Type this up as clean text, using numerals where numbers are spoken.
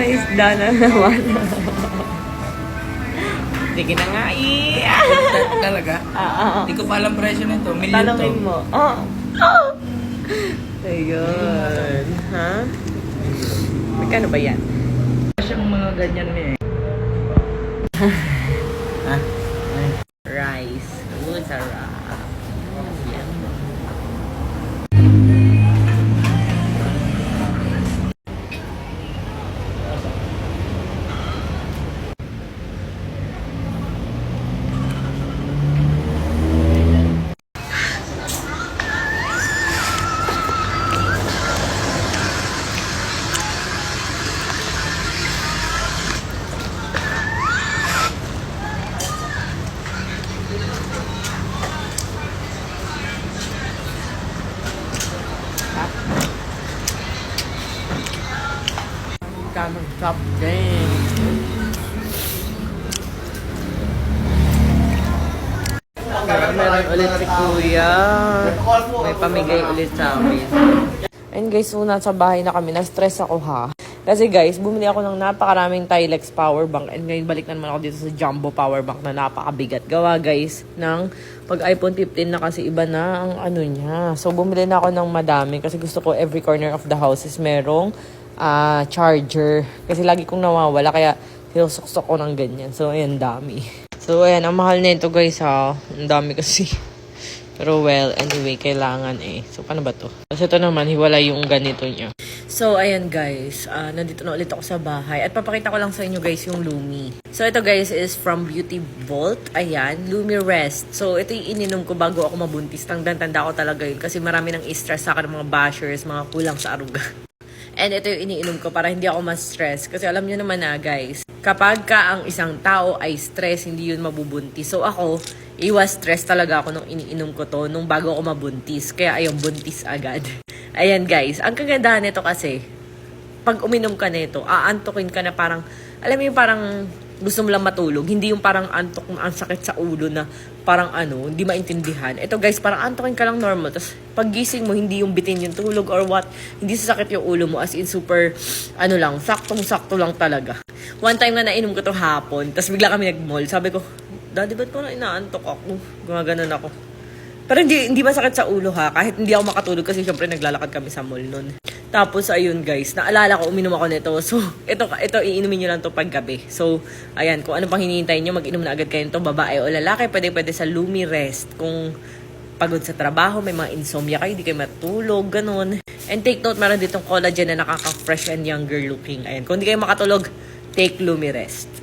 Isda na naman. Sige na nga Talaga? Hindi ko pa alam presyo nito. Million to. Talungin mo. Ayun. Ha? Magkano ba yan? Siyang mga ganyan niya Ha? Rice. Sarap. Yan. Tamang top din. Meron ulit si Kuya. May pamigay ulit sa amin. And guys, so nasa bahay na kami. Na-stress ako ha. Kasi guys, bumili ako ng napakaraming Tilex power bank. And ngayon balik na naman ako dito sa Jumbo power bank na napakabigat. Gawa guys ng pag iPhone 15 na kasi iba na ang ano niya. So bumili na ako ng madami kasi gusto ko every corner of the house is merong charger. Kasi lagi kong nawawala kaya sinusuksok ko ng ganyan. So ayan, dami. So ayan, ang mahal na ito guys ha. Ang dami kasi. Pero well, anyway, kailangan eh. So paano ba to? Kasi ito naman, hiwalay yung ganito niya. So ayan guys, nandito na ulit ako sa bahay. At papakita ko lang sa inyo guys yung Lumi. So ito guys is from Beauty Vault. Ayan, Lumi Rest. So ito yung ininom ko bago ako mabuntis. Tanda ko talaga yun. Kasi marami nang i-stress sa akin ng mga bashers, mga kulang sa aruga. And ito yung iniinom ko para hindi ako ma-stress. Kasi alam nyo naman na guys, kapag ka ang isang tao ay stress, hindi yun mabubuntis. So ako, iwas stress talaga ako nung iniinom ko to nung bago ako mabuntis. Kaya ayun, buntis agad. Ayan guys, ang kagandahan nito kasi, pag uminom ka nito, aantukin ka na parang, alam mo yung parang gusto mo lang matulog. Hindi yung parang antok na ang sakit sa ulo na parang hindi maintindihan. Ito guys, parang antokin ka lang normal. Tapos paggising mo, hindi yung bitin yung tulog or what. Hindi sasakit yung ulo mo as in super, lang, saktong-sakto lang talaga. One time na nainom ko to hapon, tapos bigla kami nag-mall. Sabi ko, Daddy, ba't ko na inaantok ako? Gumaganon ako. Pero hindi masakit sa ulo ha. Kahit hindi ako makatulog kasi syempre naglalakad kami sa mall nun. Tapos ayun guys, naalala ko uminom ako nito. So ito iinumin niyo lang to paggabi. So ayan, kung ano pang hinihintay niyo, mag-inom na agad kayo nito, babae o lalaki, pwede sa Lumi Rest. Kung pagod sa trabaho, may mga insomnia kayo, hindi kayo matulog, ganun. And take note, meron ditong collagen na nakaka-fresh and younger looking. Ayan, kung hindi kayo makatulog, take Lumi Rest.